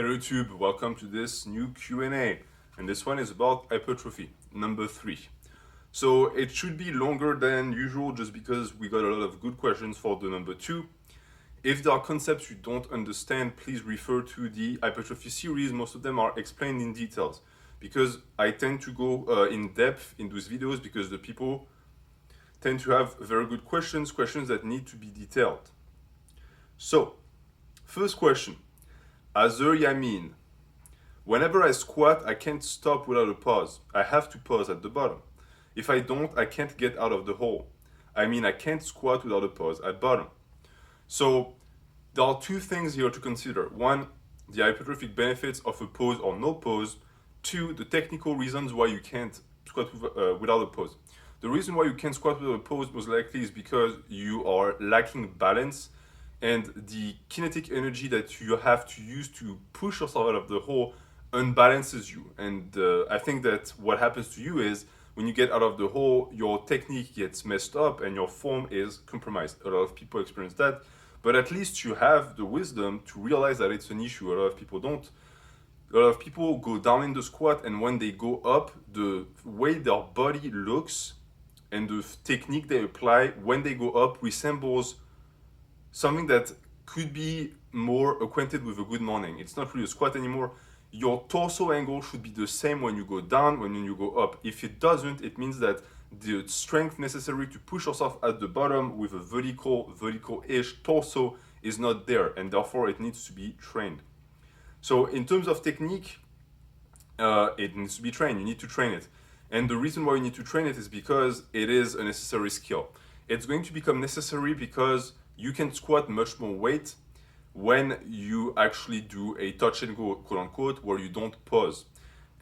Hello YouTube, welcome to this new Q&A, and this one is about hypertrophy, number 3. So it should be longer than usual just because we got a lot of good questions for the number 2. If there are concepts you don't understand, please refer to the hypertrophy series. Most of them are explained in details because I tend to go in depth in those videos because the people tend to have very good questions that need to be detailed. So, first question. Azur Yamin. Whenever I squat, I can't stop without a pause. I have to pause at the bottom. If I don't, I can't get out of the hole. I mean, I can't squat without a pause at bottom. So there are two things here to consider. One, the hypertrophic benefits of a pause or no pause. Two, the technical reasons why you can't squat without a pause. The reason why you can't squat without a pause most likely is because you are lacking balance, and the kinetic energy that you have to use to push yourself out of the hole unbalances you. And I think that what happens to you is when you get out of the hole, your technique gets messed up and your form is compromised. A lot of people experience that, but at least you have the wisdom to realize that it's an issue. A lot of people don't. A lot of people go down in the squat, and when they go up, the way their body looks and the technique they apply when they go up resembles something that could be more acquainted with a good morning. It's not really a squat anymore. Your torso angle should be the same when you go down, when you go up. If it doesn't, it means that the strength necessary to push yourself at the bottom with a vertical-ish torso is not there, and therefore it needs to be trained. So in terms of technique, it needs to be trained. You need to train it. And the reason why you need to train it is because it is a necessary skill. It's going to become necessary because you can squat much more weight when you actually do a touch and go, quote unquote, where you don't pause.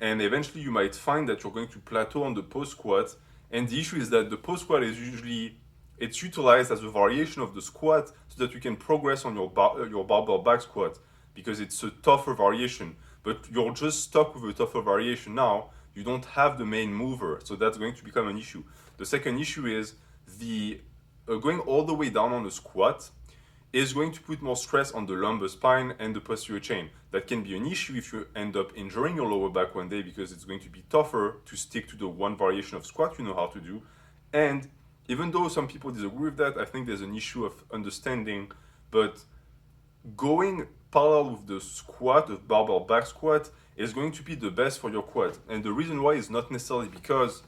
And eventually you might find that you're going to plateau on the pause squat. And the issue is that the pause squat is it's utilized as a variation of the squat so that you can progress on your barbell back squat because it's a tougher variation. But you're just stuck with a tougher variation now. You don't have the main mover, so that's going to become an issue. The second issue is going all the way down on the squat is going to put more stress on the lumbar spine and the posterior chain. That can be an issue if you end up injuring your lower back one day because it's going to be tougher to stick to the one variation of squat you know how to do. And even though some people disagree with that, I think there's an issue of understanding, but going parallel with the squat, the barbell back squat, is going to be the best for your quad. And the reason why is not necessarily because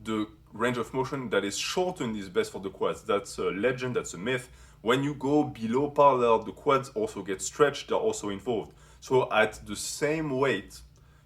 the range of motion that is shortened is best for the quads. That's a legend, that's a myth. When you go below parallel, the quads also get stretched, they're also involved. So at the same weight,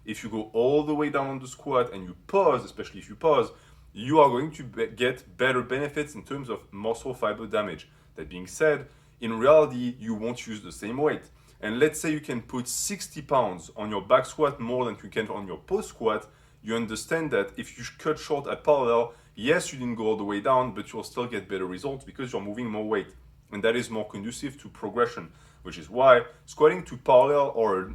if you go all the way down on the squat and you pause, especially if you pause, you are going to get better benefits in terms of muscle fiber damage. That being said, in reality, you won't use the same weight. And let's say you can put 60 pounds on your back squat more than you can on your pause squat, you understand that if you cut short at parallel, yes, you didn't go all the way down, but you'll still get better results because you're moving more weight. And that is more conducive to progression, which is why squatting to parallel or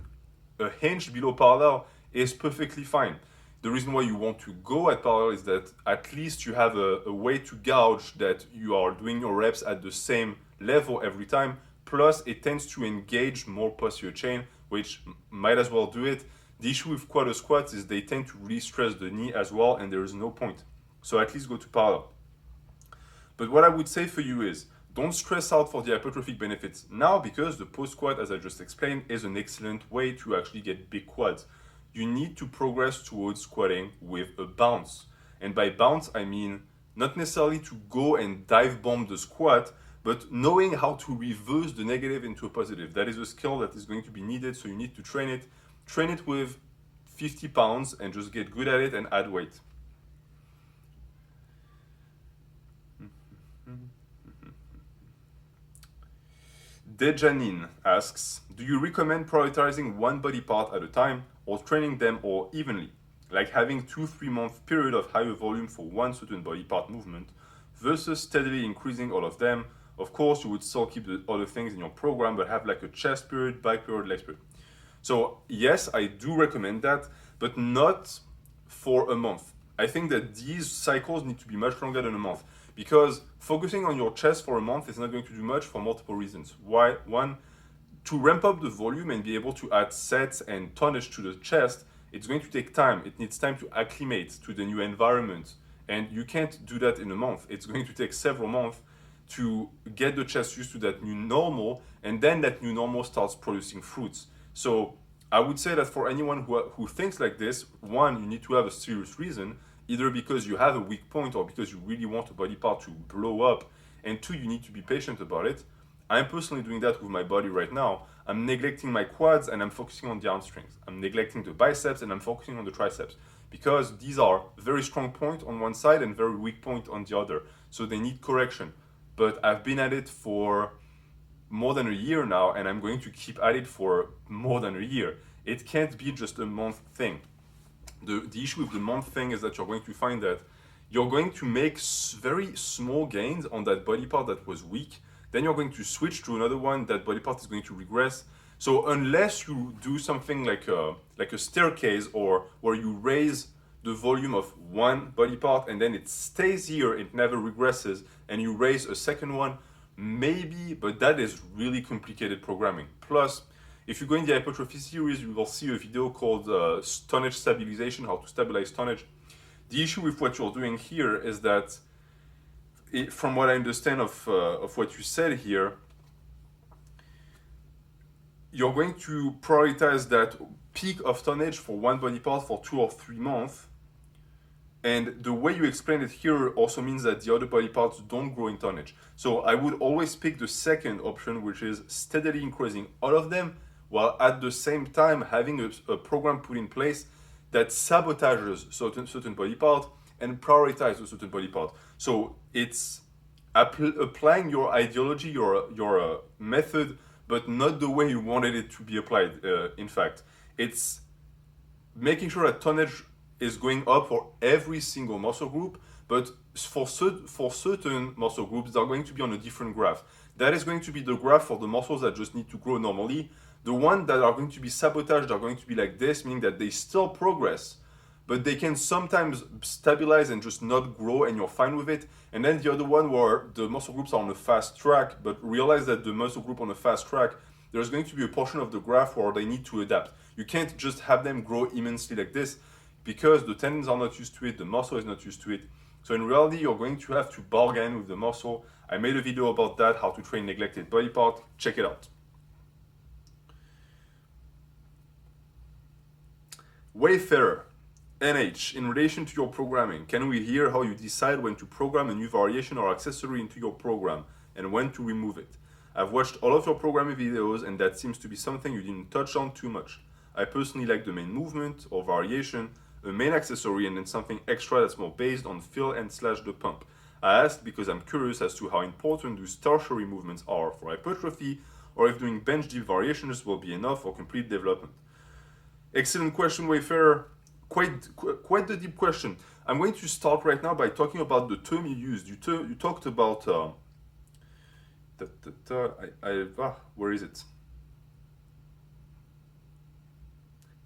a hinge below parallel is perfectly fine. The reason why you want to go at parallel is that at least you have a way to gauge that you are doing your reps at the same level every time. Plus, it tends to engage more posterior chain, which might as well do it. The issue with quad squats is they tend to really stress the knee as well, and there is no point. So at least go to parallel. But what I would say for you is, don't stress out for the hypertrophic benefits now because the pause squat, as I just explained, is an excellent way to actually get big quads. You need to progress towards squatting with a bounce. And by bounce, I mean not necessarily to go and dive bomb the squat, but knowing how to reverse the negative into a positive. That is a skill that is going to be needed, so you need to train it. Train it with 50 pounds and just get good at it and add weight. Dejanin asks, do you recommend prioritizing one body part at a time or training them all evenly? Like having 2-3 month period of higher volume for one certain body part movement versus steadily increasing all of them. Of course, you would still keep the other things in your program, but have like a chest period, back period, legs period. So yes, I do recommend that, but not for a month. I think that these cycles need to be much longer than a month because focusing on your chest for a month is not going to do much for multiple reasons. Why? One, to ramp up the volume and be able to add sets and tonnage to the chest, it's going to take time. It needs time to acclimate to the new environment. And you can't do that in a month. It's going to take several months to get the chest used to that new normal, and then that new normal starts producing fruits. So I would say that for anyone who thinks like this, one, you need to have a serious reason, either because you have a weak point or because you really want a body part to blow up, and two, you need to be patient about it. I'm personally doing that with my body right now. I'm neglecting my quads and I'm focusing on the hamstrings. I'm neglecting the biceps and I'm focusing on the triceps, because these are very strong point on one side and very weak point on the other. So they need correction. But I've been at it for more than a year now, and I'm going to keep at it for more than a year. It can't be just a month thing. The issue with the month thing is that you're going to find that you're going to make very small gains on that body part that was weak. Then you're going to switch to another one, that body part is going to regress. So unless you do something like a staircase, or where you raise the volume of one body part and then it stays here, it never regresses, and you raise a second one, maybe, but that is really complicated programming. Plus, if you go in the hypertrophy series, you will see a video called tonnage stabilization, how to stabilize tonnage. The issue with what you're doing here is that, from what I understand of what you said here, you're going to prioritize that peak of tonnage for one body part for 2 or 3 months. And the way you explain it here also means that the other body parts don't grow in tonnage. So I would always pick the second option, which is steadily increasing all of them, while at the same time having a program put in place that sabotages certain body part and prioritizes a certain body part. So it's applying your ideology, your method, but not the way you wanted it to be applied. In fact, it's making sure that tonnage is going up for every single muscle group, but for certain muscle groups, they're going to be on a different graph. That is going to be the graph for the muscles that just need to grow normally. The ones that are going to be sabotaged are going to be like this, meaning that they still progress, but they can sometimes stabilize and just not grow, and you're fine with it. And then the other one where the muscle groups are on a fast track, but realize that the muscle group on a fast track, there's going to be a portion of the graph where they need to adapt. You can't just have them grow immensely like this, because the tendons are not used to it, the muscle is not used to it. So in reality, you're going to have to bargain with the muscle. I made a video about that, how to train neglected body part. Check it out. Wayfarer, NH, in relation to your programming, can we hear how you decide when to program a new variation or accessory into your program and when to remove it? I've watched all of your programming videos, and that seems to be something you didn't touch on too much. I personally like the main movement or variation, a main accessory, and then something extra that's more based on feel and / the pump. I asked because I'm curious as to how important those tertiary movements are for hypertrophy, or if doing bench deep variations will be enough for complete development. Excellent question, Wayfarer. Quite the deep question. I'm going to start right now by talking about the term you used. You talked about where is it?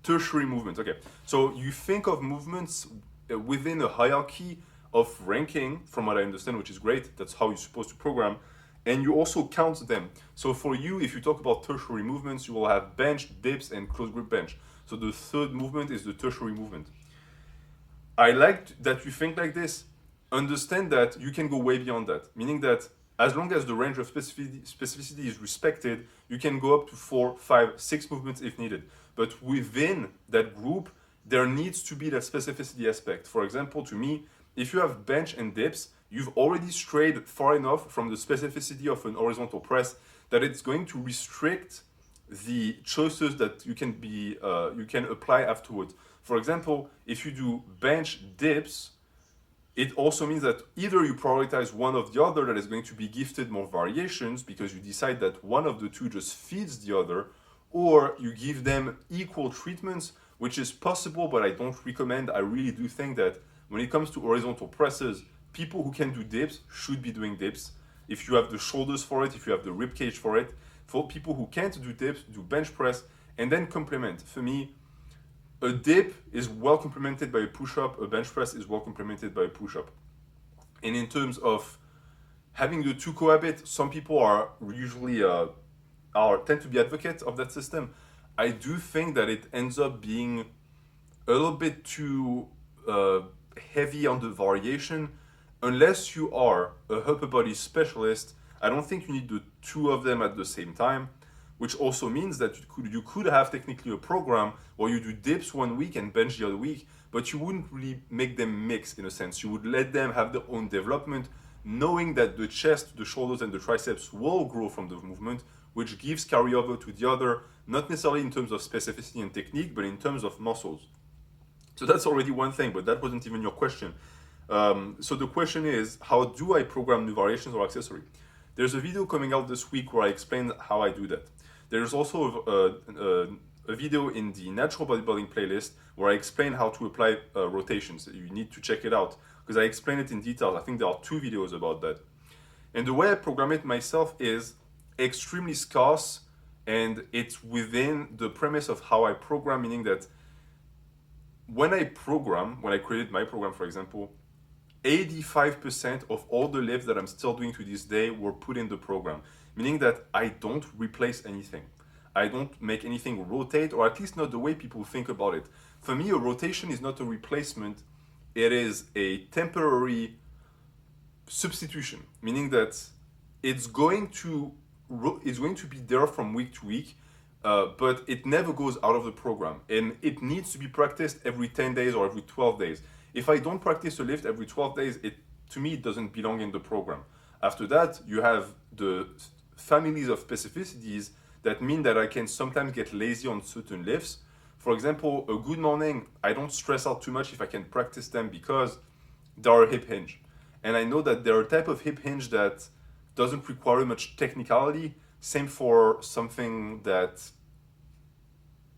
Tertiary movements. Okay, so you think of movements within a hierarchy of ranking, from what I understand, which is great. That's how you're supposed to program, and you also count them. So for you, if you talk about tertiary movements, you will have bench, dips, and close grip bench. So the third movement is the tertiary movement. I like that you think like this. Understand that you can go way beyond that, meaning that as long as the range of specificity is respected, you can go up to 4, 5, 6 movements if needed. But within that group, there needs to be that specificity aspect. For example, to me, if you have bench and dips, you've already strayed far enough from the specificity of an horizontal press that it's going to restrict the choices that you can apply afterwards. For example, if you do bench dips, it also means that either you prioritize one of the other that is going to be gifted more variations because you decide that one of the two just feeds the other, or you give them equal treatments, which is possible, but I don't recommend. I really do think that when it comes to horizontal presses, people who can do dips should be doing dips. If you have the shoulders for it, if you have the rib cage for it. For people who can't do dips, do bench press, and then complement. For me, a dip is well complemented by a push-up, a bench press is well complemented by a push-up. And in terms of having the two cohabit, some people are usually tend to be advocates of that system, I do think that it ends up being a little bit too heavy on the variation. Unless you are a upper body specialist, I don't think you need the two of them at the same time, which also means that you could have technically a program where you do dips one week and bench the other week, but you wouldn't really make them mix in a sense. You would let them have their own development, knowing that the chest, the shoulders, and the triceps will grow from the movement, which gives carryover to the other, not necessarily in terms of specificity and technique, but in terms of muscles. So that's already one thing, but that wasn't even your question. So the question is, how do I program new variations or accessory? There's a video coming out this week where I explain how I do that. There's also a video in the natural bodybuilding playlist where I explain how to apply rotations. You need to check it out because I explain it in detail. I think there are 2 videos about that. And the way I program it myself is extremely scarce, and it's within the premise of how I program, meaning that when I created my program, for example, 85% of all the lifts that I'm still doing to this day were put in the program, meaning that I don't replace anything. I don't make anything rotate, or at least not the way people think about it. For me, a rotation is not a replacement, it is a temporary substitution, meaning that it's going to be there from week to week, but it never goes out of the program, and it needs to be practiced every 10 days or every 12 days. If I don't practice a lift every 12 days, to me, it doesn't belong in the program. After that, you have the families of specificities that mean that I can sometimes get lazy on certain lifts. For example, a good morning, I don't stress out too much if I can practice them because they're a hip hinge. And I know that they're a type of hip hinge that doesn't require much technicality. Same for something that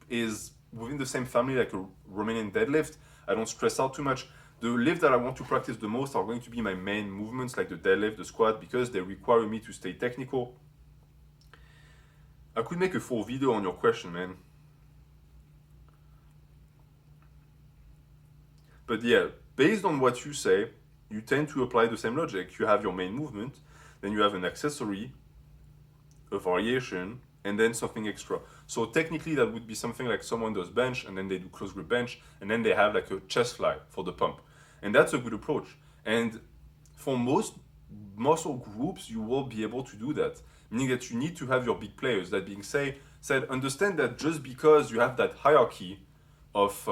is within the same family, like a Romanian deadlift. I don't stress out too much. The lift that I want to practice the most are going to be my main movements, like the deadlift, the squat, because they require me to stay technical. I could make a full video on your question, man. But yeah, based on what you say, you tend to apply the same logic. You have your main movement, then you have an accessory, a variation, and then something extra. So technically that would be something like someone does bench and then they do close grip bench and then they have like a chest fly for the pump. And that's a good approach. And for most muscle groups, you will be able to do that. Meaning that you need to have your big players. That being said, understand that just because you have that hierarchy of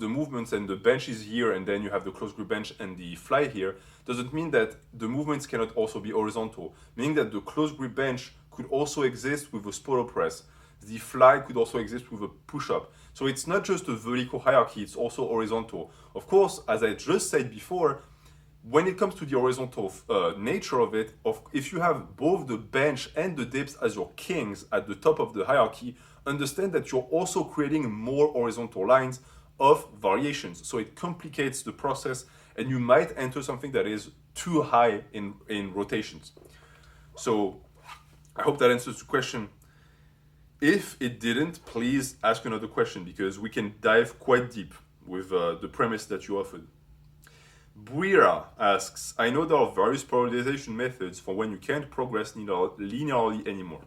the movements and the bench is here and then you have the close grip bench and the fly here, doesn't mean that the movements cannot also be horizontal. Meaning that the close grip bench could also exist with a spoto press. The fly could also exist with a push-up. So it's not just a vertical hierarchy, it's also horizontal. Of course, as I just said before, when it comes to the horizontal nature of it, if you have both the bench and the dips as your kings at the top of the hierarchy, understand that you're also creating more horizontal lines of variations. So it complicates the process and you might enter something that is too high in rotations. So I hope that answers the question. If it didn't, please ask another question because we can dive quite deep with the premise that you offered. Buira asks, I know there are various periodization methods for when you can't progress linearly anymore.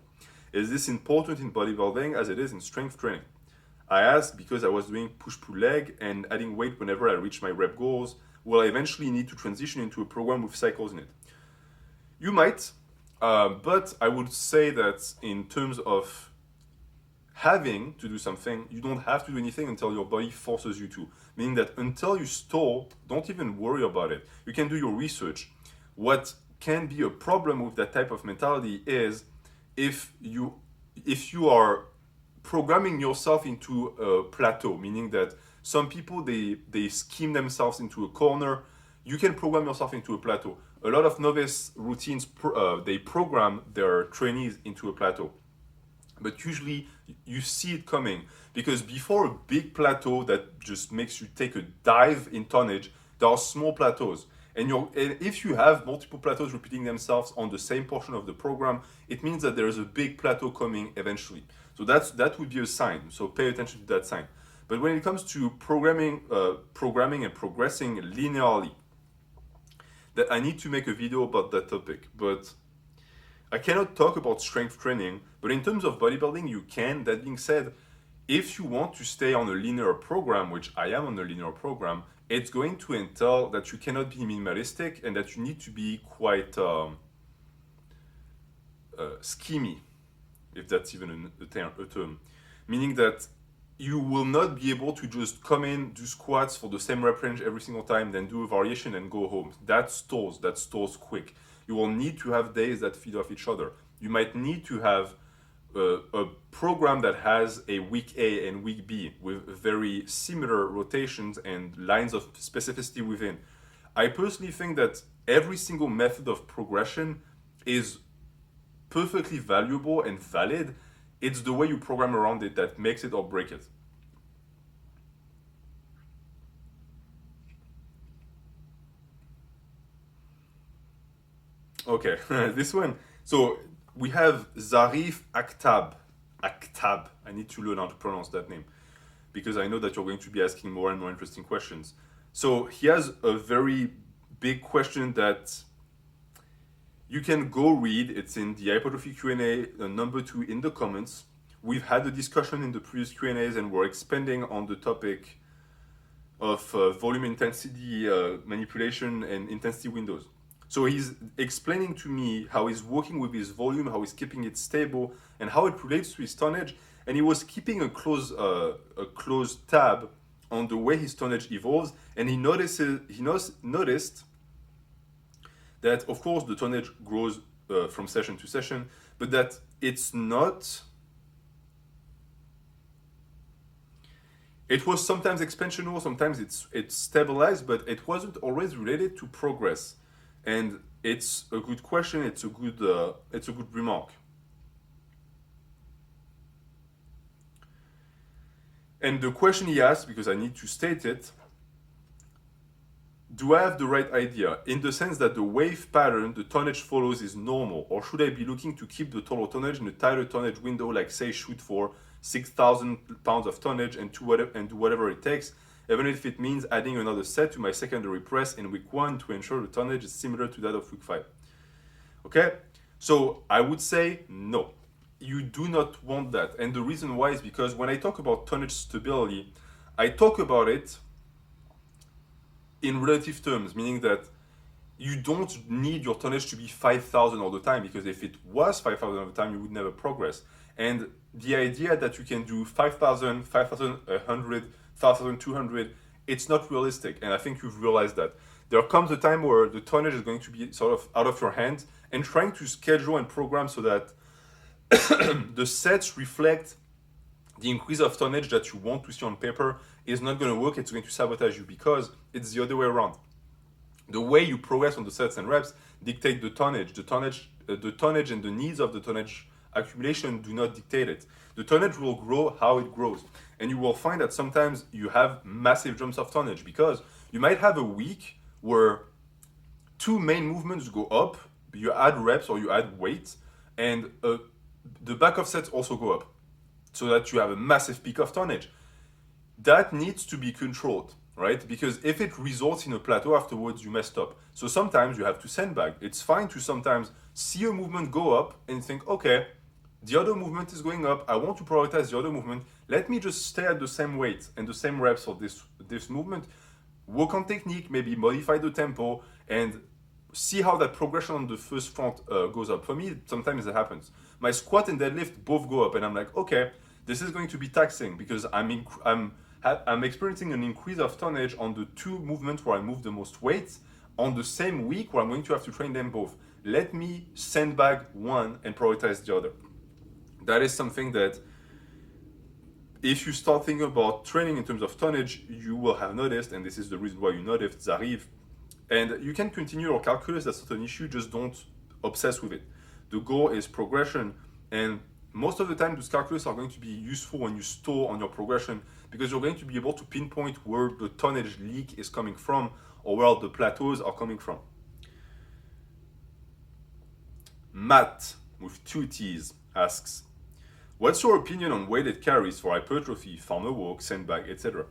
Is this important in bodybuilding as it is in strength training? I ask because I was doing push-pull leg and adding weight whenever I reach my rep goals. Will I eventually need to transition into a program with cycles in it? You might, but I would say that in terms of having to do something, you don't have to do anything until your body forces you to. Meaning that until you stall, don't even worry about it. You can do your research. What can be a problem with that type of mentality is if you are programming yourself into a plateau, meaning that some people, they scheme themselves into a corner. You can program yourself into a plateau. A lot of novice routines, they program their trainees into a plateau. But usually you see it coming because before a big plateau that just makes you take a dive in tonnage, there are small plateaus. And if you have multiple plateaus repeating themselves on the same portion of the program, it means that there is a big plateau coming eventually. So that would be a sign. So pay attention to that sign. But when it comes to programming and progressing linearly, that I need to make a video about that topic. But I cannot talk about strength training, but in terms of bodybuilding, you can. That being said, if you want to stay on a linear program, which I am on a linear program, it's going to entail that you cannot be minimalistic and that you need to be quite schemy, if that's even a term. Meaning that you will not be able to just come in, do squats for the same rep range every single time, then do a variation and go home. That stalls quick. You will need to have days that feed off each other. You might need to have a program that has a week A and week B with very similar rotations and lines of specificity within. I personally think that every single method of progression is perfectly valuable and valid. It's the way you program around it that makes it or break it. Okay, this one. So we have Zarif Akhtab. Akhtab. I need to learn how to pronounce that name because I know that you're going to be asking more and more interesting questions. So he has a very big question that you can go read. It's in the Hypertrophy Q&A number 2 in the comments. We've had a discussion in the previous Q&As and we're expanding on the topic of volume intensity manipulation and intensity windows. So he's explaining to me how he's working with his volume, how he's keeping it stable, and how it relates to his tonnage. And he was keeping a close tab on the way his tonnage evolves, and he noticed that, of course, the tonnage grows from session to session, but that it's not. It was sometimes expansional, sometimes it's stabilized, but it wasn't always related to progress. And it's a good question. It's a good remark. And the question he asked, because I need to state it, do I have the right idea in the sense that the wave pattern the tonnage follows is normal, or should I be looking to keep the total tonnage in a tighter tonnage window, like say shoot for 6,000 pounds of tonnage and do whatever it takes, even if it means adding another set to my secondary press in week 1 to ensure the tonnage is similar to that of week 5. Okay, so I would say no. You do not want that. And the reason why is because when I talk about tonnage stability, I talk about it in relative terms, meaning that you don't need your tonnage to be 5,000 all the time, because if it was 5,000 all the time, you would never progress. And the idea that you can do 5,000, 5,100, 5,200, it's not realistic. And I think you've realized that. There comes a time where the tonnage is going to be sort of out of your hands, and trying to schedule and program so that the sets reflect the increase of tonnage that you want to see on paper is not going to work. It's going to sabotage you because it's the other way around. The way you progress on the sets and reps dictate the tonnage. The tonnage and the needs of the tonnage accumulation do not dictate it. The tonnage will grow how it grows. And you will find that sometimes you have massive jumps of tonnage because you might have a week where 2 main movements go up, you add reps or you add weight, and the back of sets also go up, so that you have a massive peak of tonnage. That needs to be controlled, right? Because if it results in a plateau afterwards, you messed up. So sometimes you have to sandbag. It's fine to sometimes see a movement go up and think, okay, the other movement is going up. I want to prioritize the other movement. Let me just stay at the same weight and the same reps for this movement. Work on technique, maybe modify the tempo, and see how that progression on the first front goes up. For me, sometimes it happens. My squat and deadlift both go up, and I'm like, okay, this is going to be taxing because I'm experiencing an increase of tonnage on the 2 movements where I move the most weights on the same week where I'm going to have to train them both. Let me sandbag one and prioritize the other. That is something that if you start thinking about training in terms of tonnage, you will have noticed, and this is the reason why you noticed, Zarif. And you can continue your calculus, that's not an issue, just don't obsess with it. The goal is progression, and most of the time those calculus are going to be useful when you store on your progression, because you're going to be able to pinpoint where the tonnage leak is coming from or where the plateaus are coming from. Matt, with 2 T's, asks, what's your opinion on weighted carries for hypertrophy, farmer walk, sandbag, etc.?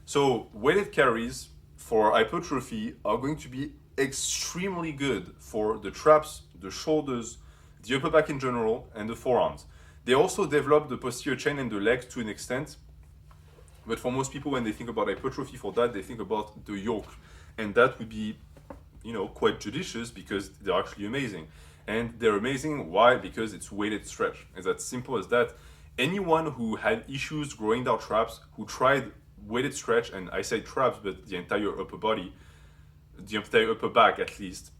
So weighted carries for hypertrophy are going to be extremely good for the traps, the shoulders, the upper back in general, and the forearms. They also develop the posterior chain and the legs to an extent, but for most people, when they think about hypertrophy for that, they think about the yoke, and that would be, quite judicious because they're actually amazing. And they're amazing, why? Because it's weighted stretch. It's as simple as that. Anyone who had issues growing their traps, who tried weighted stretch, and I say traps, but the entire upper body, the entire upper back at least,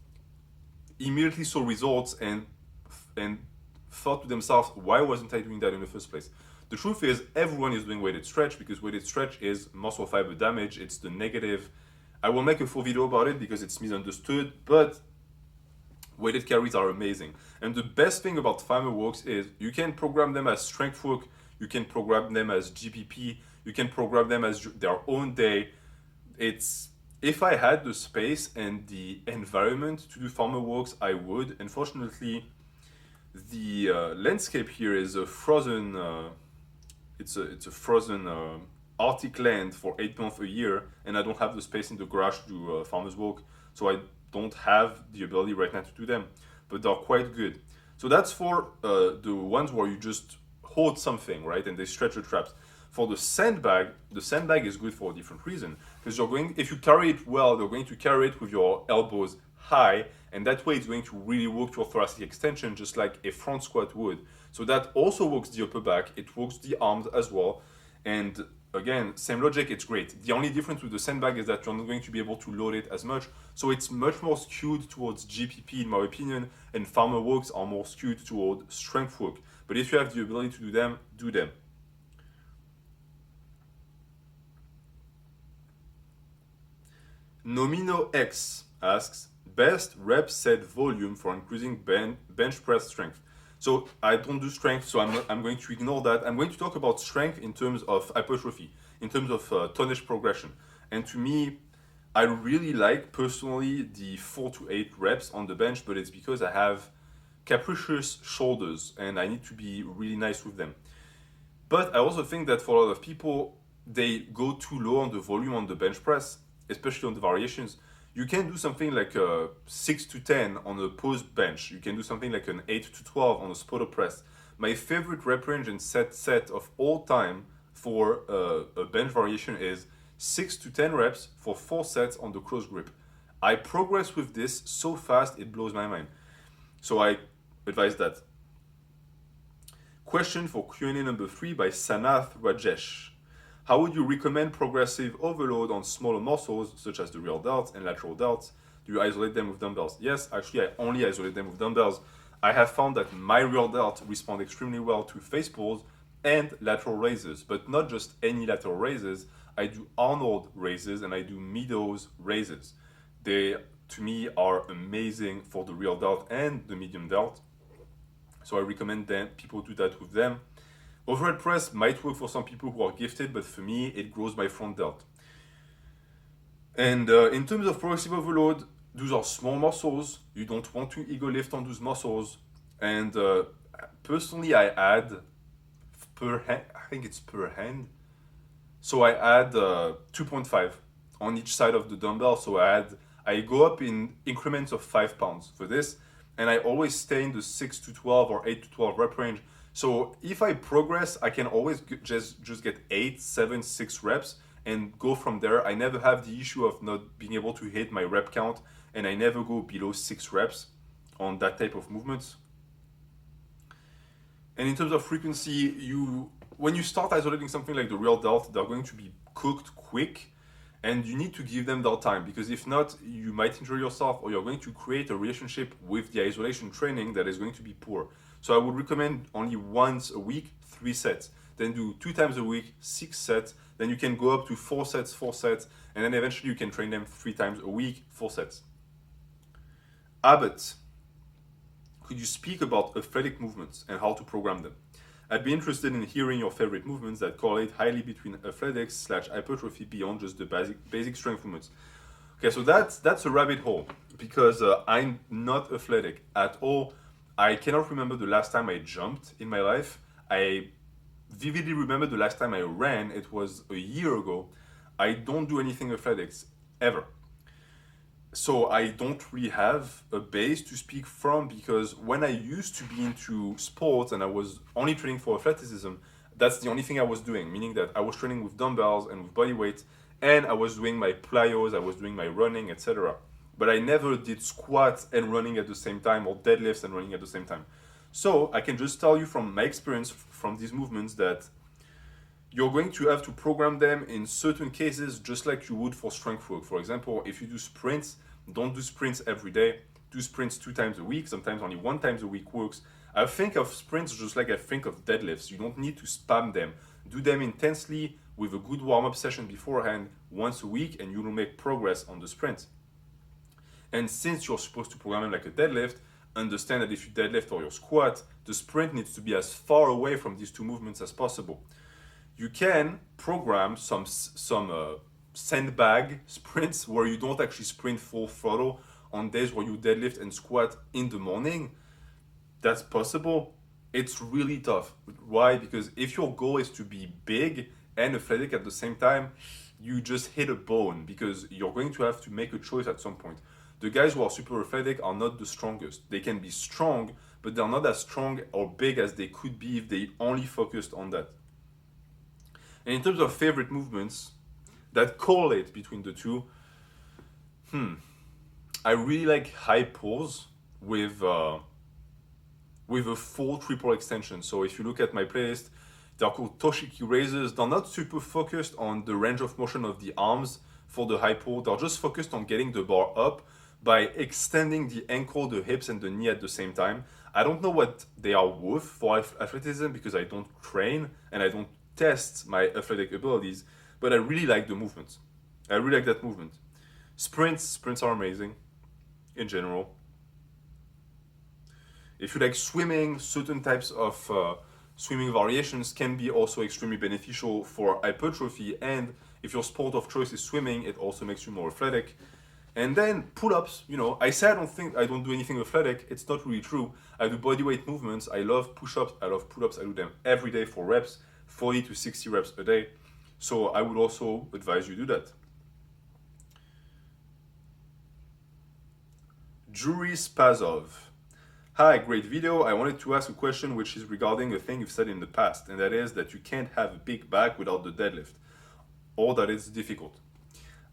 immediately saw results and thought to themselves, why wasn't I doing that in the first place? The truth is, everyone is doing weighted stretch because weighted stretch is muscle fiber damage. It's the negative. I will make a full video about it because it's misunderstood, but weighted carries are amazing. And the best thing about farmer walks is you can program them as strength work, you can program them as GPP, you can program them as their own day. If I had the space and the environment to do farmer walks, I would. Unfortunately, the landscape here is a frozen. It's a frozen Arctic land for 8 months a year, and I don't have the space in the garage to do farmer's walk, so I don't have the ability right now to do them. But they're quite good. So that's for the ones where you just hold something, right, and they stretch the traps. For the sandbag is good for a different reason, because if you carry it well, you're going to carry it with your elbows high, and that way it's going to really work your thoracic extension just like a front squat would. So that also works the upper back, it works the arms as well, and again, same logic, it's great. The only difference with the sandbag is that you're not going to be able to load it as much, so it's much more skewed towards GPP in my opinion, and farmer walks are more skewed toward strength work. But if you have the ability to do them, do them. Nomino X asks, best rep set volume for increasing bench press strength. So I don't do strength, so I'm going to ignore that. I'm going to talk about strength in terms of hypertrophy, in terms of tonnage progression. And to me, I really like personally the 4 to 8 reps on the bench, but it's because I have capricious shoulders and I need to be really nice with them. But I also think that for a lot of people, they go too low on the volume on the bench press, especially on the variations. You can do something like a 6 to 10 on a post bench. You can do something like an 8 to 12 on a spotter press. My favorite rep range and set of all time for a bench variation is 6 to 10 reps for 4 sets on the close grip. I progress with this so fast it blows my mind. So I advise that. Question for Q&A number 3 by Sanath Rajesh. How would you recommend progressive overload on smaller muscles such as the rear delts and lateral delts? Do you isolate them with dumbbells? Yes, actually I only isolate them with dumbbells. I have found that my rear delt respond extremely well to face pulls and lateral raises, but not just any lateral raises. I do Arnold raises and I do Meadows raises. They, to me, are amazing for the rear delt and the medium delt. So I recommend that people do that with them. Overhead press might work for some people who are gifted, but for me, it grows my front delt. And in terms of progressive overload, those are small muscles. You don't want to ego lift on those muscles. And personally, I add per hand, I think it's per hand. So I add 2.5 on each side of the dumbbell. So I go up in increments of 5 pounds for this. And I always stay in the 6 to 12 or 8 to 12 rep range. So if I progress, I can always just get 8, 7, 6 reps and go from there. I never have the issue of not being able to hit my rep count, and I never go below 6 reps on that type of movements. And in terms of frequency, when you start isolating something like the rear delt, they're going to be cooked quick, and you need to give them their time, because if not, you might injure yourself, or you're going to create a relationship with the isolation training that is going to be poor. So I would recommend only once a week, 3 sets. Then do 2 times a week, 6 sets. Then you can go up to 4 sets, and then eventually you can train them 3 times a week, 4 sets. Abbott, could you speak about athletic movements and how to program them? I'd be interested in hearing your favorite movements that correlate highly between athletics/hypertrophy beyond just the basic strength movements. Okay, so that's a rabbit hole, because I'm not athletic at all. I cannot remember the last time I jumped in my life. I vividly remember the last time I ran. It was a year ago. I don't do anything athletics, ever. So I don't really have a base to speak from, because when I used to be into sports and I was only training for athleticism, that's the only thing I was doing, meaning that I was training with dumbbells and with body weight, and I was doing my plyos, I was doing my running, etc. But I never did squats and running at the same time, or deadlifts and running at the same time. So I can just tell you from my experience from these movements that you're going to have to program them in certain cases, just like you would for strength work. For example, if you do sprints, don't do sprints every day. Do sprints 2 times a week. Sometimes only 1 time a week works. I think of sprints just like I think of deadlifts. You don't need to spam them. Do them intensely with a good warm-up session beforehand once a week, and you will make progress on the sprint. And since you're supposed to program them like a deadlift, understand that if you deadlift or you squat, the sprint needs to be as far away from these two movements as possible. You can program some sandbag sprints where you don't actually sprint full throttle on days where you deadlift and squat in the morning. That's possible. It's really tough. Why? Because if your goal is to be big and athletic at the same time, you just hit a bone, because you're going to have to make a choice at some point. The guys who are super athletic are not the strongest. They can be strong, but they're not as strong or big as they could be if they only focused on that. And in terms of favorite movements that correlate between the two, I really like high pulls with a full triple extension. So if you look at my playlist, they're called Toshiki raises. They're not super focused on the range of motion of the arms for the high pull. They're just focused on getting the bar up by extending the ankle, the hips, and the knee at the same time. I don't know what they are worth for athleticism, because I don't train and I don't test my athletic abilities, but I really like the movement. I really like that movement. Sprints are amazing in general. If you like swimming, certain types of swimming variations can be also extremely beneficial for hypertrophy. And if your sport of choice is swimming, it also makes you more athletic. And then pull-ups, I say I don't do anything athletic. It's not really true. I do bodyweight movements. I love push-ups. I love pull-ups. I do them every day for reps, 40 to 60 reps a day. So I would also advise you do that. Jury Spazov. Hi, great video. I wanted to ask a question which is regarding a thing you've said in the past, and that is that you can't have a big back without the deadlift, or that it's difficult.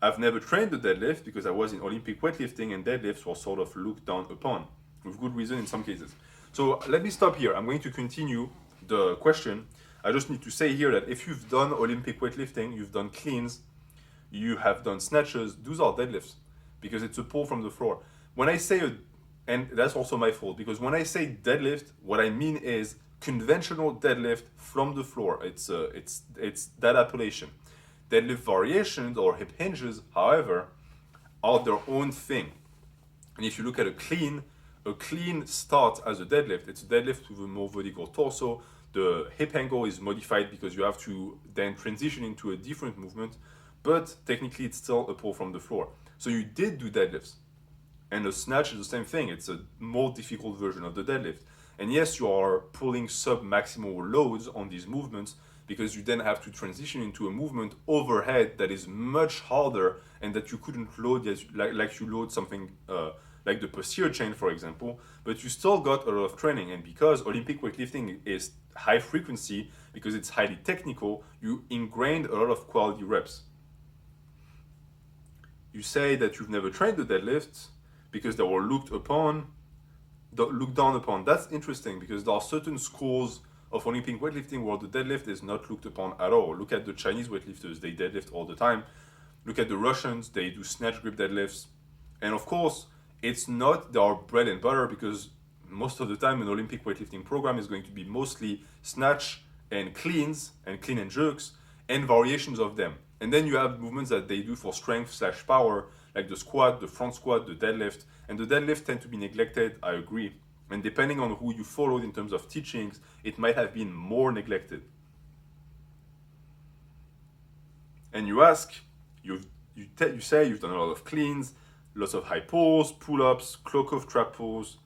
I've never trained the deadlift because I was in Olympic weightlifting and deadlifts were sort of looked down upon, with good reason in some cases. So let me stop here. I'm going to continue the question. I just need to say here that if you've done Olympic weightlifting, you've done cleans, you have done snatches, those are deadlifts, because it's a pull from the floor. When I say and that's also my fault, because when I say deadlift, what I mean is conventional deadlift from the floor. It's that appellation. Deadlift variations or hip hinges, however, are their own thing. And if you look at a clean starts as a deadlift. It's a deadlift with a more vertical torso. The hip angle is modified because you have to then transition into a different movement, but technically it's still a pull from the floor. So you did do deadlifts. And a snatch is the same thing. It's a more difficult version of the deadlift. And yes, you are pulling sub-maximal loads on these movements, because you then have to transition into a movement overhead that is much harder and that you couldn't load like you load something like the posterior chain, for example, but you still got a lot of training. And because Olympic weightlifting is high frequency, because it's highly technical, you ingrained a lot of quality reps. You say that you've never trained the deadlift because they were looked down upon. That's interesting, because there are certain schools of Olympic weightlifting where the deadlift is not looked upon at all. Look at the Chinese weightlifters, they deadlift all the time. Look at the Russians, they do snatch grip deadlifts. And of course, it's not their bread and butter, because most of the time an Olympic weightlifting program is going to be mostly snatch and cleans and clean and jerks and variations of them. And then you have movements that they do for strength/power, like the squat, the front squat, the deadlift. And the deadlift tend to be neglected, I agree. And depending on who you followed in terms of teachings, it might have been more neglected. And you ask, you say you've done a lot of cleans, lots of high pulls, pull-ups, cloak-off trap pulls.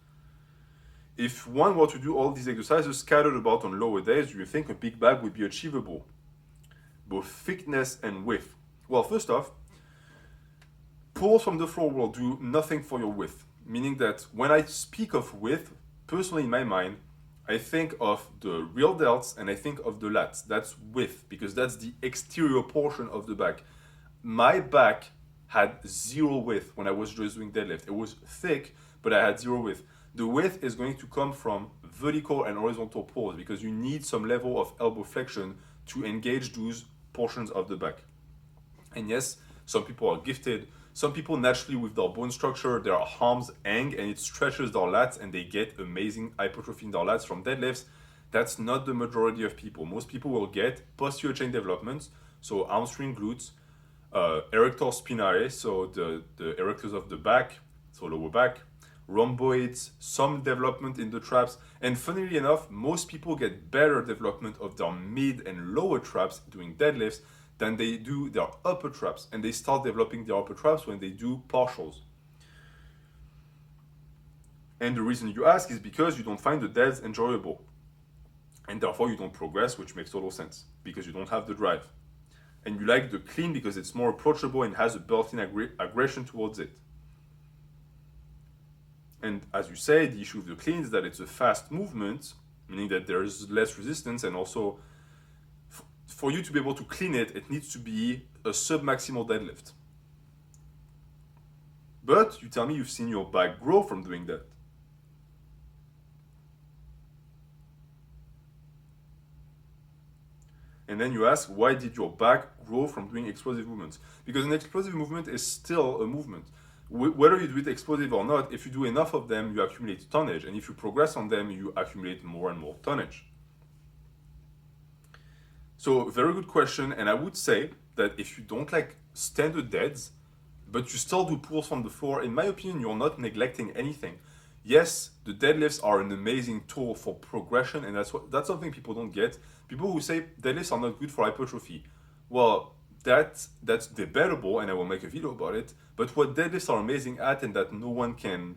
If one were to do all these exercises scattered about on lower days, do you think a big bag would be achievable? Both thickness and width. Well, first off, pulls from the floor will do nothing for your width. Meaning that when I speak of width, personally in my mind, I think of the real delts and I think of the lats. That's width because that's the exterior portion of the back. My back had zero width when I was just doing deadlift. It was thick, but I had zero width. The width is going to come from vertical and horizontal pulls because you need some level of elbow flexion to engage those portions of the back. And yes, some people are gifted. Some people naturally with their bone structure, their arms hang and it stretches their lats and they get amazing hypertrophy in their lats from deadlifts. That's not the majority of people. Most people will get posterior chain developments, so hamstring glutes, erector spinae, so the erectors of the back, so lower back, rhomboids, some development in the traps, and funnily enough, most people get better development of their mid and lower traps doing deadlifts than they do their upper traps, and they start developing their upper traps when they do partials. And the reason you ask is because you don't find the deads enjoyable, and therefore you don't progress, which makes total sense, because you don't have the drive. And you like the clean because it's more approachable and has a built-in aggression towards it. And as you say, the issue with the clean is that it's a fast movement, meaning that there is less resistance, and also for you to be able to clean it, it needs to be a sub-maximal deadlift. But you tell me you've seen your back grow from doing that. And then you ask, why did your back grow from doing explosive movements? Because an explosive movement is still a movement. Whether you do it explosive or not, if you do enough of them, you accumulate tonnage. And if you progress on them, you accumulate more and more tonnage. So, very good question. And I would say that if you don't like standard deads, but you still do pulls from the floor, in my opinion, you're not neglecting anything. Yes, the deadlifts are an amazing tool for progression, and that's something people don't get. People who say deadlifts are not good for hypertrophy. Well, that's debatable, and I will make a video about it. But what deadlifts are amazing at, and that no one can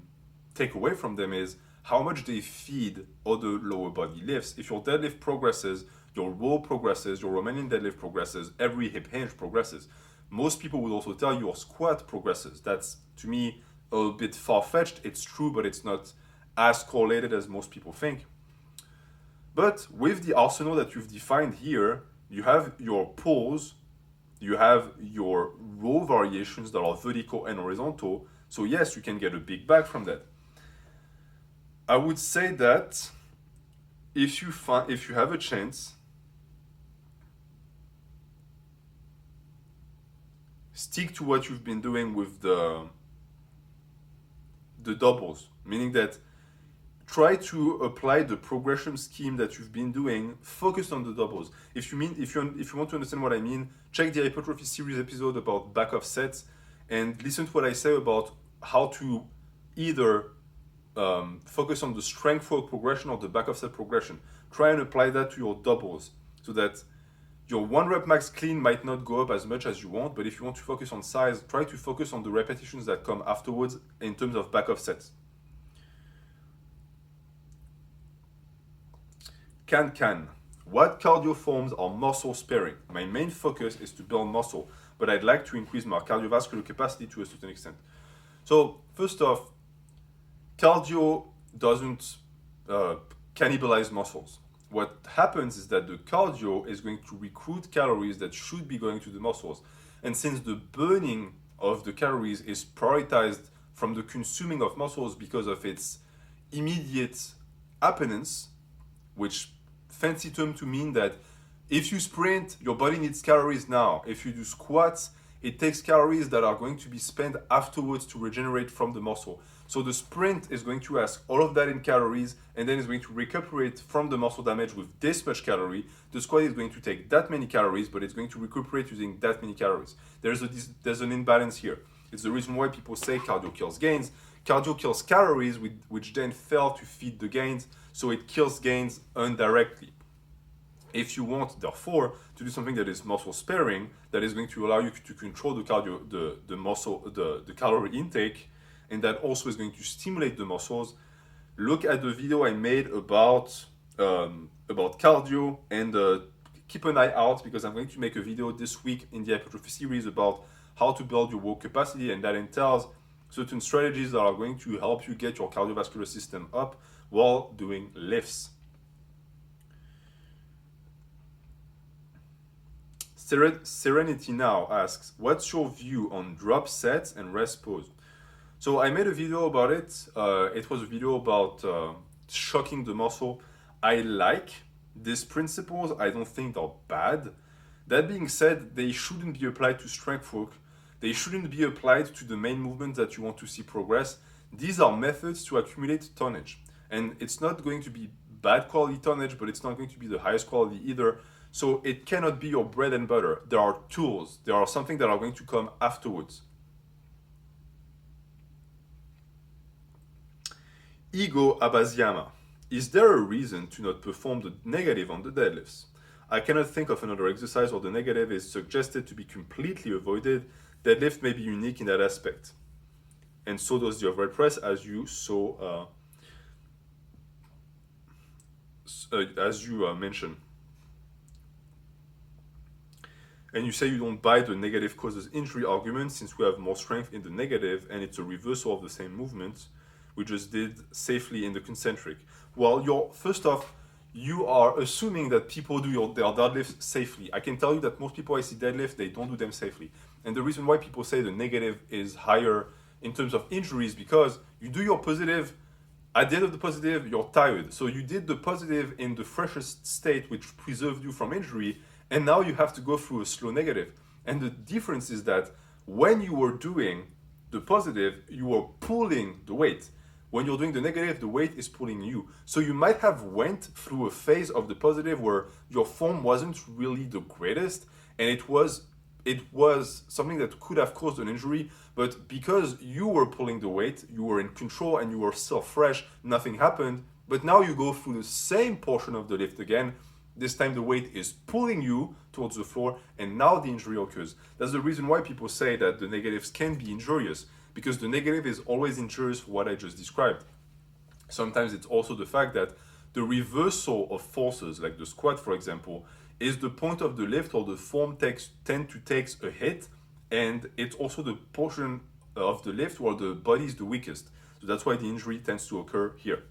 take away from them, is how much they feed other lower body lifts. If your deadlift progresses, your row progresses, your Romanian deadlift progresses, every hip hinge progresses. Most people would also tell you your squat progresses. That's, to me, a bit far-fetched. It's true, but it's not as correlated as most people think. But with the arsenal that you've defined here, you have your pulls, you have your row variations that are vertical and horizontal. So yes, you can get a big back from that. I would say that if you have a chance, stick to what you've been doing with the doubles, meaning that try to apply the progression scheme that you've been doing, focus on the doubles. If you want to understand what I mean, check the Hypertrophy series episode about back off sets and listen to what I say about how to either focus on the strength forward progression or the back off set progression. Try and apply that to your doubles so that your 1 rep max clean might not go up as much as you want, but if you want to focus on size, try to focus on the repetitions that come afterwards in terms of back off sets. Can. What cardio forms are muscle sparing? My main focus is to build muscle, but I'd like to increase my cardiovascular capacity to a certain extent. So first off, cardio doesn't cannibalize muscles. What happens is that the cardio is going to recruit calories that should be going to the muscles. And since the burning of the calories is prioritized from the consuming of muscles because of its immediate appetence, which fancy term to mean that if you sprint, your body needs calories now. If you do squats, it takes calories that are going to be spent afterwards to regenerate from the muscle. So the sprint is going to ask all of that in calories and then is going to recuperate from the muscle damage with this much calorie. The squat is going to take that many calories, but it's going to recuperate using that many calories. There's an imbalance here. It's the reason why people say cardio kills gains. Cardio kills calories, which then fail to feed the gains, so it kills gains indirectly. If you want, therefore, to do something that is muscle sparing, that is going to allow you to control the cardio, the calorie intake, and that also is going to stimulate the muscles, look at the video I made about cardio, and keep an eye out because I'm going to make a video this week in the Hypertrophy series about how to build your work capacity, and that entails certain strategies that are going to help you get your cardiovascular system up while doing lifts. Serenity Now asks, what's your view on drop sets and rest pause? So I made a video about it. It was a video about shocking the muscle. I like these principles. I don't think they're bad. That being said, they shouldn't be applied to strength work. They shouldn't be applied to the main movements that you want to see progress. These are methods to accumulate tonnage. And it's not going to be bad quality tonnage, but it's not going to be the highest quality either. So it cannot be your bread and butter. There are tools. There are something that are going to come afterwards. Ego Abaziama. Is there a reason to not perform the negative on the deadlifts? I cannot think of another exercise where the negative is suggested to be completely avoided. Deadlift may be unique in that aspect. And so does the overhead press, as you saw, mentioned. And you say you don't buy the negative causes injury argument since we have more strength in the negative and it's a reversal of the same movement we just did safely in the concentric. Well, first off, you are assuming that people do their deadlifts safely. I can tell you that most people I see deadlift, they don't do them safely. And the reason why people say the negative is higher in terms of injuries because you do your positive, at the end of the positive, you're tired. So you did the positive in the freshest state, which preserved you from injury, and now you have to go through a slow negative. And the difference is that when you were doing the positive, you were pulling the weight. When you're doing the negative, the weight is pulling you. So you might have went through a phase of the positive where your form wasn't really the greatest, and it was something that could have caused an injury, but because you were pulling the weight, you were in control and you were still fresh, nothing happened. But now you go through the same portion of the lift again. This time the weight is pulling you towards the floor, and now the injury occurs. That's the reason why people say that the negatives can be injurious, because the negative is always injurious for what I just described. Sometimes it's also the fact that the reversal of forces, like the squat, for example, is the point of the lift or the form tend to take a hit, and it's also the portion of the lift where the body is the weakest. So that's why the injury tends to occur here.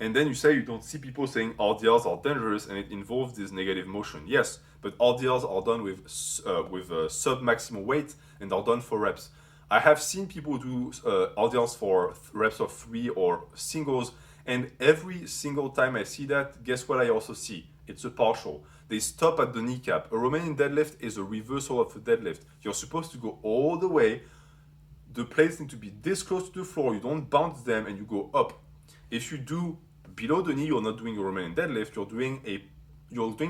And then you say you don't see people saying RDLs are dangerous and it involves this negative motion. Yes, but RDLs are done with sub-maximal weight and are done for reps. I have seen people do RDLs for reps of 3 or singles, and every single time I see that, guess what I also see? It's a partial. They stop at the kneecap. A Romanian deadlift is a reversal of a deadlift. You're supposed to go all the way. The plates need to be this close to the floor. You don't bounce them and you go up. If you do below the knee, you're not doing a Romanian deadlift. You're doing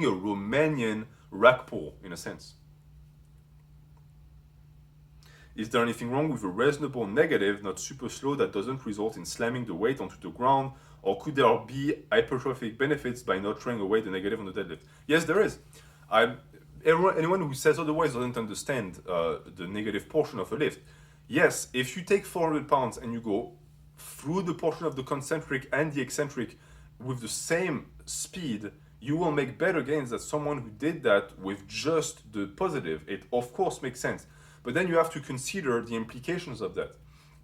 a Romanian rack pull in a sense. Is there anything wrong with a reasonable negative, not super slow, that doesn't result in slamming the weight onto the ground? Or could there be hypertrophic benefits by not throwing away the negative on the deadlift? Yes, there is. Anyone who says otherwise doesn't understand the negative portion of a lift. Yes, if you take 400 pounds and you go through the portion of the concentric and the eccentric with the same speed, you will make better gains than someone who did that with just the positive. It of course makes sense. But then you have to consider the implications of that.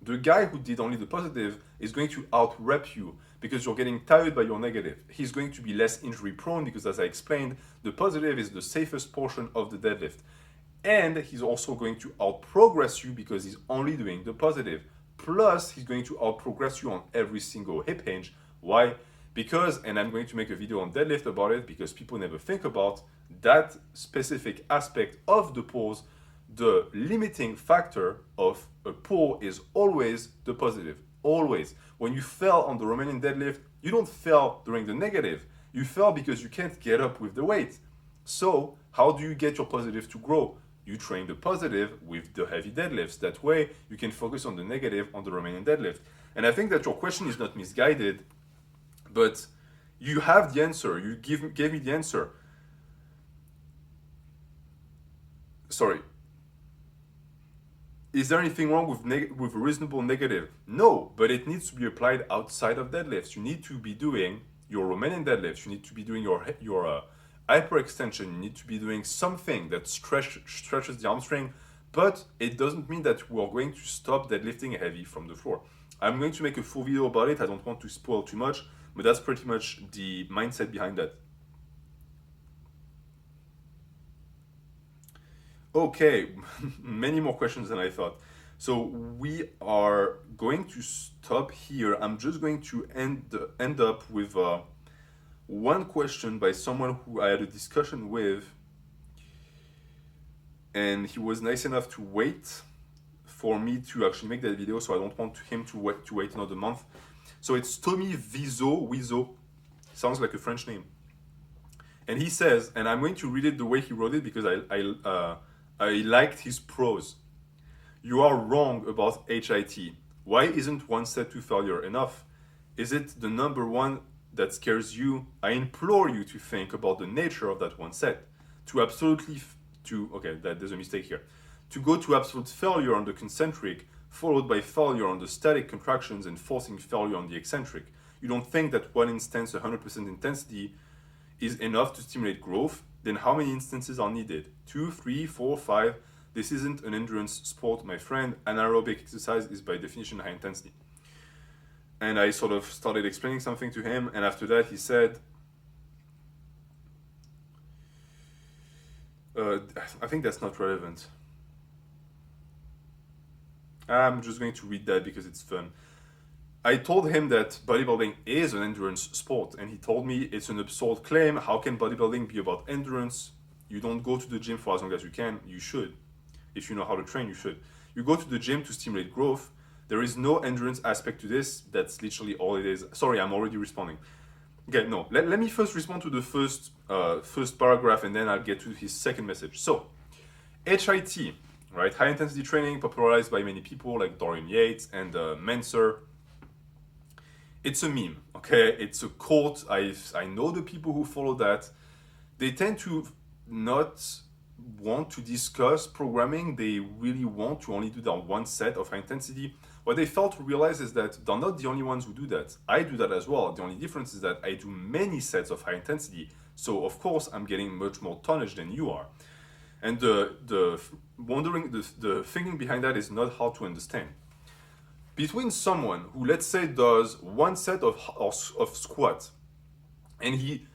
The guy who did only the positive is going to out-rep you because you're getting tired by your negative. He's going to be less injury prone because, as I explained, the positive is the safest portion of the deadlift. And he's also going to out-progress you because he's only doing the positive. Plus, he's going to out-progress you on every single hip hinge. Why? Because, and I'm going to make a video on deadlift about it because people never think about that specific aspect of the pulls. The limiting factor of a pull is always the positive, always. When you fell on the Romanian deadlift, you don't fail during the negative. You fell because you can't get up with the weight. So how do you get your positive to grow? You train the positive with the heavy deadlifts. That way you can focus on the negative on the Romanian deadlift. And I think that your question is not misguided, but you have the answer. You gave me the answer. Sorry. Is there anything wrong with a reasonable negative? No, but it needs to be applied outside of deadlifts. You need to be doing your Romanian deadlifts. You need to be doing your hyperextension. You need to be doing something that stretches the hamstring, but it doesn't mean that we're going to stop deadlifting heavy from the floor. I'm going to make a full video about it. I don't want to spoil too much, but that's pretty much the mindset behind that. Okay, many more questions than I thought. So we are going to stop here. I'm just going to end up with one question by someone who I had a discussion with, and he was nice enough to wait for me to actually make that video, so I don't want him to wait another month. So it's Tommy Wizo, sounds like a French name. And he says, and I'm going to read it the way he wrote it because I liked his prose. You are wrong about HIT. Why isn't one set to failure enough? Is it the number one that scares you? I implore you to think about the nature of that one set. There's a mistake here. To go to absolute failure on the concentric, followed by failure on the static contractions and forcing failure on the eccentric. You don't think that one instance, 100% intensity, is enough to stimulate growth? Then how many instances are needed? 2, 3, 4, 5? This isn't an endurance sport, my friend. Anaerobic exercise is by definition high intensity. And I sort of started explaining something to him, and after that he said, I think that's not relevant. I'm just going to read that because it's fun. I told him that bodybuilding is an endurance sport, and he told me it's an absurd claim. How can bodybuilding be about endurance? You don't go to the gym for as long as you can. You should. If you know how to train, you should. You go to the gym to stimulate growth. There is no endurance aspect to this. That's literally all it is. Sorry, I'm already responding. Okay, no. Let me first respond to the first paragraph, and then I'll get to his second message. So, HIT, right? High intensity training, popularized by many people like Dorian Yates and Menser. It's a meme, okay? It's a quote. I know the people who follow that. They tend to not want to discuss programming. They really want to only do that one set of high intensity. What they fail to realize is that they're not the only ones who do that. I do that as well. The only difference is that I do many sets of high intensity. So of course I'm getting much more tonnage than you are. And the thinking behind that is not hard to understand. Between someone who, let's say, does one set of squat, and he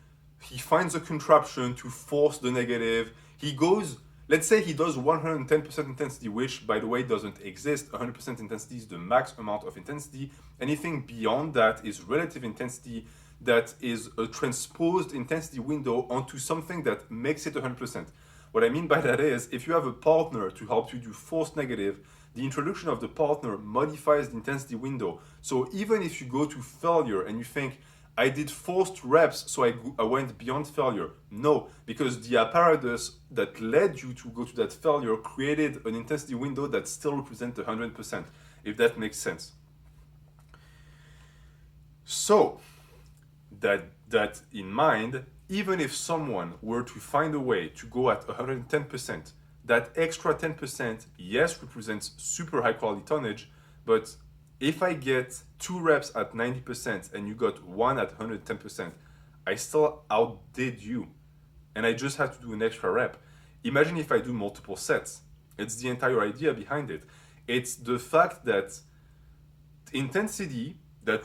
finds a contraption to force the negative, he goes, let's say he does 110% intensity, which, by the way, doesn't exist. 100% intensity is the max amount of intensity. Anything beyond that is relative intensity, that is a transposed intensity window onto something that makes it 100%. What I mean by that is, if you have a partner to help you do force negative, the introduction of the partner modifies the intensity window. So even if you go to failure and you think, I did forced reps, so I went beyond failure. No, because the apparatus that led you to go to that failure created an intensity window that still represents 100%, if that makes sense. So, that in mind, even if someone were to find a way to go at 110%, that extra 10%, yes, represents super high quality tonnage, but if I get 2 reps at 90% and you got 1 at 110%, I still outdid you. And I just had to do an extra rep. Imagine if I do multiple sets. It's the entire idea behind it. It's the fact that intensity that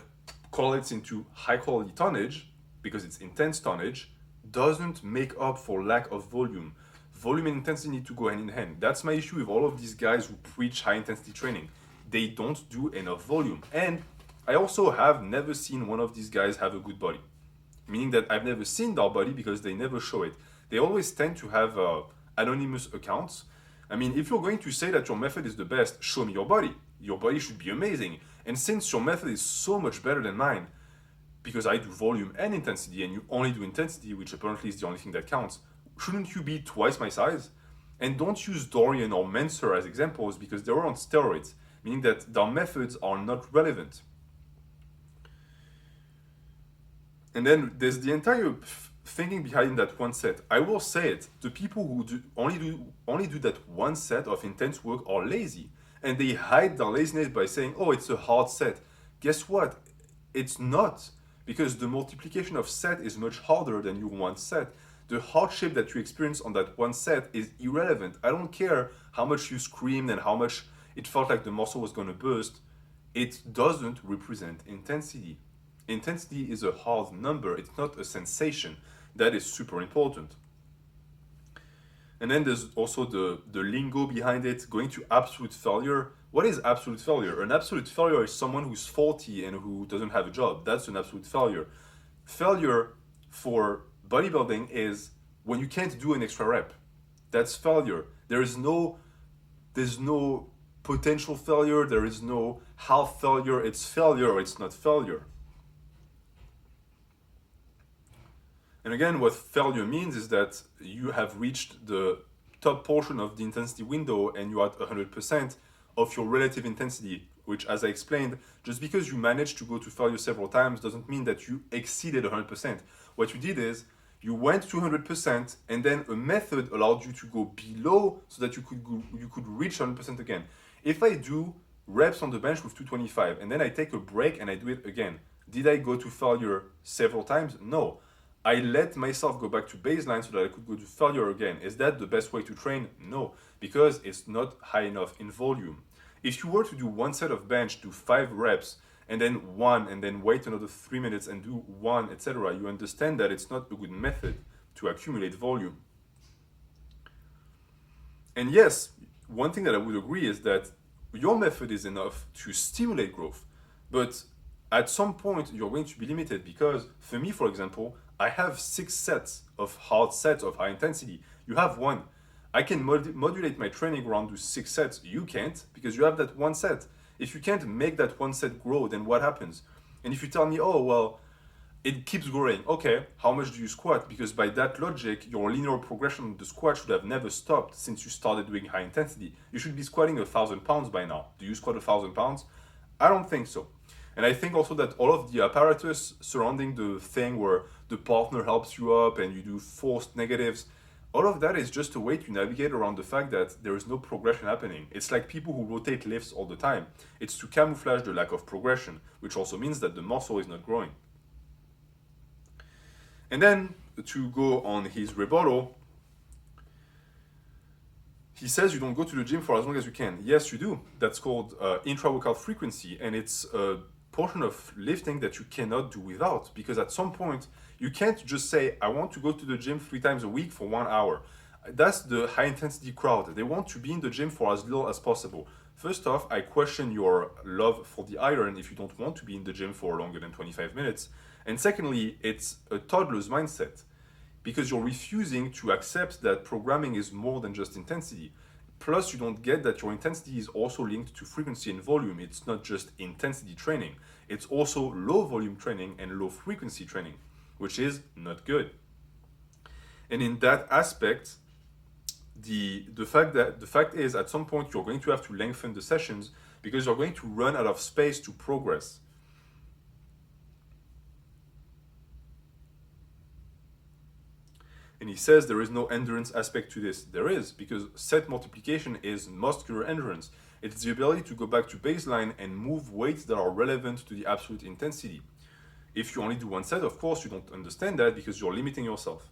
correlates into high quality tonnage, because it's intense tonnage, doesn't make up for lack of volume. Volume and intensity need to go hand in hand. That's my issue with all of these guys who preach high intensity training. They don't do enough volume. And I also have never seen one of these guys have a good body. Meaning that I've never seen their body because they never show it. They always tend to have anonymous accounts. I mean, if you're going to say that your method is the best, show me your body. Your body should be amazing. And since your method is so much better than mine, because I do volume and intensity and you only do intensity, which apparently is the only thing that counts, shouldn't you be twice my size? And don't use Dorian or Menser as examples because they were on steroids, meaning that their methods are not relevant. And then there's the entire thinking behind that one set. I will say it, the people who only do that one set of intense work are lazy. And they hide their laziness by saying, oh, it's a hard set. Guess what? It's not. Because the multiplication of set is much harder than your one set. The hardship that you experience on that one set is irrelevant. I don't care how much you screamed and how much it felt like the muscle was going to burst. It doesn't represent intensity. Intensity is a hard number, it's not a sensation. That is super important. And then there's also the lingo behind it, going to absolute failure. What is absolute failure? An absolute failure is someone who's 40 and who doesn't have a job. That's an absolute failure. Failure for bodybuilding is when you can't do an extra rep. That's failure. There's no potential failure, there is no half failure, it's failure or it's not failure. And again, what failure means is that you have reached the top portion of the intensity window and you're at 100% of your relative intensity, which, as I explained, just because you managed to go to failure several times doesn't mean that you exceeded 100%. What you did is you went to 100% and then a method allowed you to go below so that you could reach 100% again. If I do reps on the bench with 225 and then I take a break and I do it again, did I go to failure several times? No. I let myself go back to baseline so that I could go to failure again. Is that the best way to train? No, because it's not high enough in volume. If you were to do one set of bench, do 5 reps, and then one, and then wait another 3 minutes and do one, etc., you understand that it's not a good method to accumulate volume. And yes, one thing that I would agree is that your method is enough to stimulate growth, but at some point you're going to be limited because for me, for example, I have 6 sets of hard sets of high intensity. You have one. I can modulate my training around those 6 sets. You can't because you have that one set. If you can't make that one set grow, then what happens? And if you tell me, oh, well, it keeps growing. Okay, how much do you squat? Because by that logic, your linear progression of the squat should have never stopped since you started doing high intensity. You should be squatting 1,000 pounds by now. Do you squat 1,000 pounds? I don't think so. And I think also that all of the apparatus surrounding the thing where the partner helps you up and you do forced negatives, all of that is just a way to navigate around the fact that there is no progression happening. It's like people who rotate lifts all the time. It's to camouflage the lack of progression, which also means that the muscle is not growing. And then to go on his rebuttal, he says you don't go to the gym for as long as you can. Yes, you do. That's called intra-workout frequency, and it's a portion of lifting that you cannot do without, because at some point you can't just say, I want to go to the gym 3 times a week for 1 hour. That's the high intensity crowd. They want to be in the gym for as little as possible. First off, I question your love for the iron if you don't want to be in the gym for longer than 25 minutes. And secondly, it's a toddler's mindset because you're refusing to accept that programming is more than just intensity. Plus, you don't get that your intensity is also linked to frequency and volume. It's not just intensity training. It's also low volume training and low frequency training, which is not good. And in that aspect, the fact is at some point you're going to have to lengthen the sessions because you're going to run out of space to progress. And he says there is no endurance aspect to this. There is, because set multiplication is muscular endurance. It's the ability to go back to baseline and move weights that are relevant to the absolute intensity. If you only do one set, of course, you don't understand that because you're limiting yourself.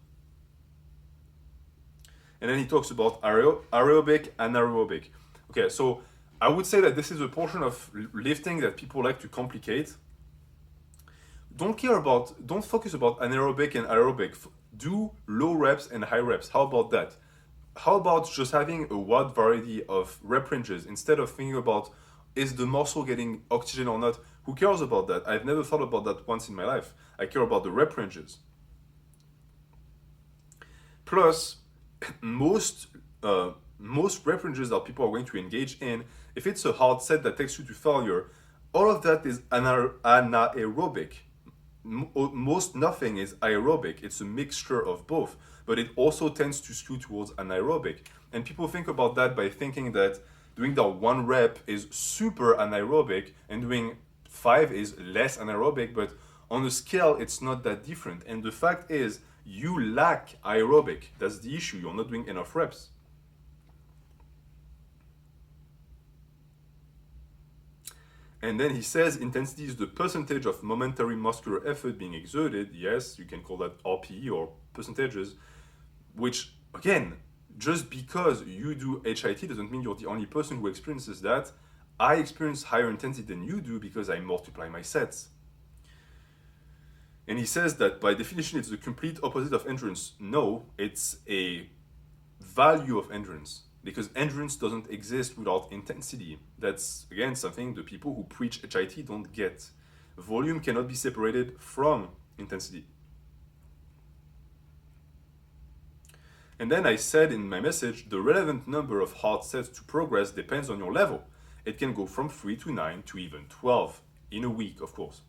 And then he talks about aerobic, anaerobic. Okay, so I would say that this is a portion of lifting that people like to complicate. Don't focus about anaerobic and aerobic. Do low reps and high reps. How about that? How about just having a wide variety of rep ranges instead of thinking about, is the muscle getting oxygen or not? Who cares about that? I've never thought about that once in my life. I care about the rep ranges. Plus, most rep ranges that people are going to engage in, if it's a hard set that takes you to failure, all of that is anaerobic. Most nothing is aerobic. It's a mixture of both, but it also tends to skew towards anaerobic. And people think about that by thinking that doing that 1 rep is super anaerobic and doing 5 is less anaerobic, but on a scale, it's not that different. And the fact is, you lack aerobic. That's the issue. You're not doing enough reps. And then he says intensity is the percentage of momentary muscular effort being exerted. Yes, you can call that RPE or percentages. which, again, just because you do HIT doesn't mean you're the only person who experiences that. I experience higher intensity than you do because I multiply my sets. And he says that by definition it's the complete opposite of endurance. No, it's a value of endurance, because endurance doesn't exist without intensity. That's, again, something the people who preach HIT don't get. Volume cannot be separated from intensity. And then I said in my message, the relevant number of hard sets to progress depends on your level. It can go from 3 to 9 to even 12 in a week, of course.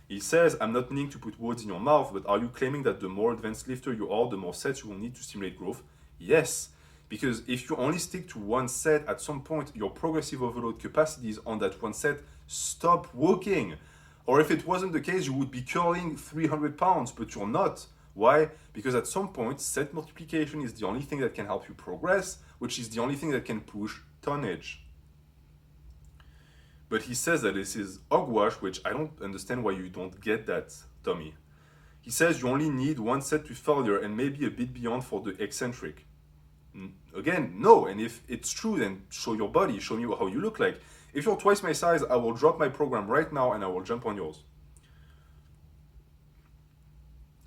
He says, I'm not meaning to put words in your mouth, but are you claiming that the more advanced lifter you are, the more sets you will need to stimulate growth? Yes, because if you only stick to one set, at some point your progressive overload capacities on that one set stop working. Or if it wasn't the case, you would be curling 300 pounds, but you're not. Why? Because at some point, set multiplication is the only thing that can help you progress, which is the only thing that can push tonnage. But he says that this is hogwash, which I don't understand why you don't get that, Tommy. He says you only need one set to failure and maybe a bit beyond for the eccentric. Again, no, and if it's true, then show your body, show me how you look like. If you're twice my size, I will drop my program right now and I will jump on yours.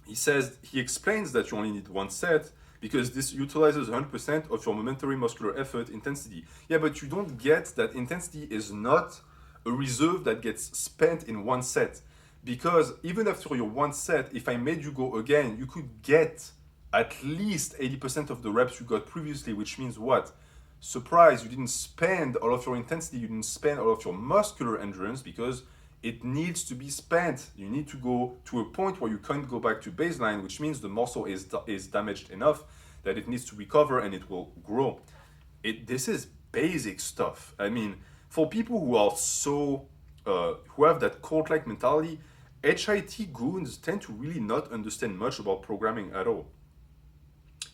He says, he explains that you only need one set because this utilizes 100% of your momentary muscular effort intensity. Yeah, but you don't get that intensity is not a reserve that gets spent in one set. Because even after your one set, if I made you go again, you could get at least 80% of the reps you got previously, which means what? Surprise, you didn't spend all of your intensity, you didn't spend all of your muscular endurance because it needs to be spent. You need to go to a point where you can't go back to baseline, which means the muscle is damaged enough that it needs to recover and it will grow. This is basic stuff. I mean, for people who are who have that cult-like mentality, HIT goons tend to really not understand much about programming at all.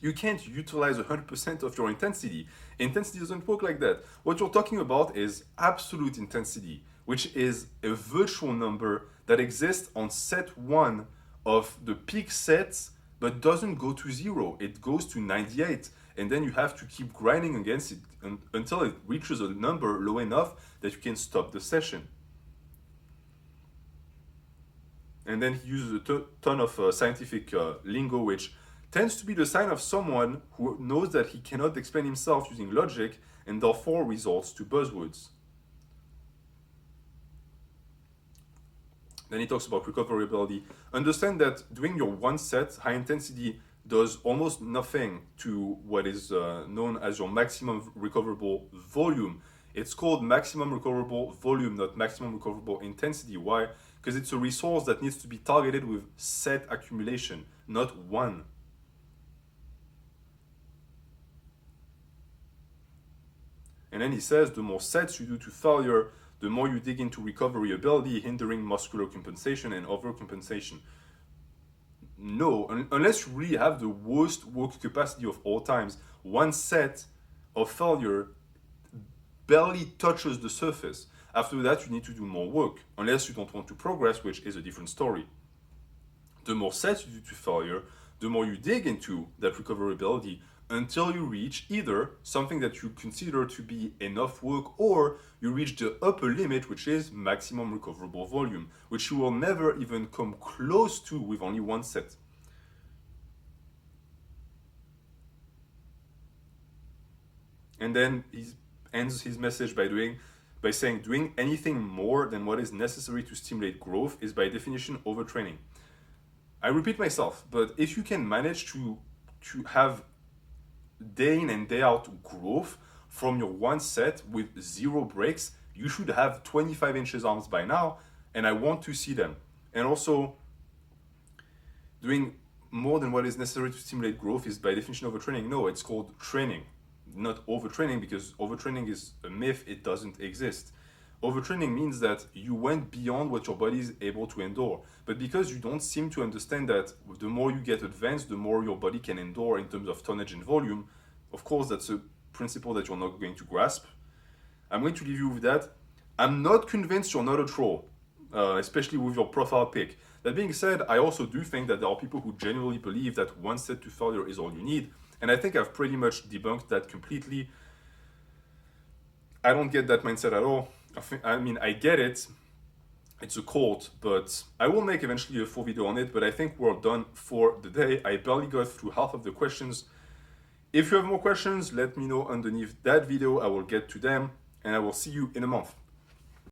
You can't utilize 100% of your intensity. Intensity doesn't work like that. What you're talking about is absolute intensity, which is a virtual number that exists on set 1 of the peak sets, but doesn't go to 0. It goes to 98, and then you have to keep grinding against it until it reaches a number low enough that you can stop the session. And then he uses a ton of scientific lingo, which tends to be the sign of someone who knows that he cannot explain himself using logic and therefore resorts to buzzwords. Then he talks about recoverability. Understand that doing your one set high intensity does almost nothing to what is known as your maximum recoverable volume. It's called maximum recoverable volume, not maximum recoverable intensity. Why? Because it's a resource that needs to be targeted with set accumulation, not one. And then he says the more sets you do to failure, the more you dig into recovery ability, hindering muscular compensation and overcompensation. No, unless you really have the worst work capacity of all times, one set of failure barely touches the surface. After that, you need to do more work, unless you don't want to progress, which is a different story. The more sets you do to failure, the more you dig into that recoverability until you reach either something that you consider to be enough work, or you reach the upper limit, which is maximum recoverable volume, which you will never even come close to with only one set. And then he ends his message by saying doing anything more than what is necessary to stimulate growth is by definition overtraining. I repeat myself, but if you can manage to have day in and day out growth from your one set with 0 breaks, you should have 25 inches arms by now, and I want to see them. And also, doing more than what is necessary to stimulate growth is by definition overtraining. No, it's called training, not overtraining, because overtraining is a myth. It doesn't exist. Overtraining means that you went beyond what your body is able to endure. But because you don't seem to understand that the more you get advanced, the more your body can endure in terms of tonnage and volume, of course, that's a principle that you're not going to grasp. I'm going to leave you with that. I'm not convinced you're not a troll, especially with your profile pic. That being said, I also do think that there are people who genuinely believe that one set to failure is all you need. And I think I've pretty much debunked that completely. I don't get that mindset at all. I mean, I get it. It's a cult, but I will make eventually a full video on it, but I think we're done for the day. I barely got through half of the questions. If you have more questions, let me know underneath that video. I will get to them, and I will see you in a month.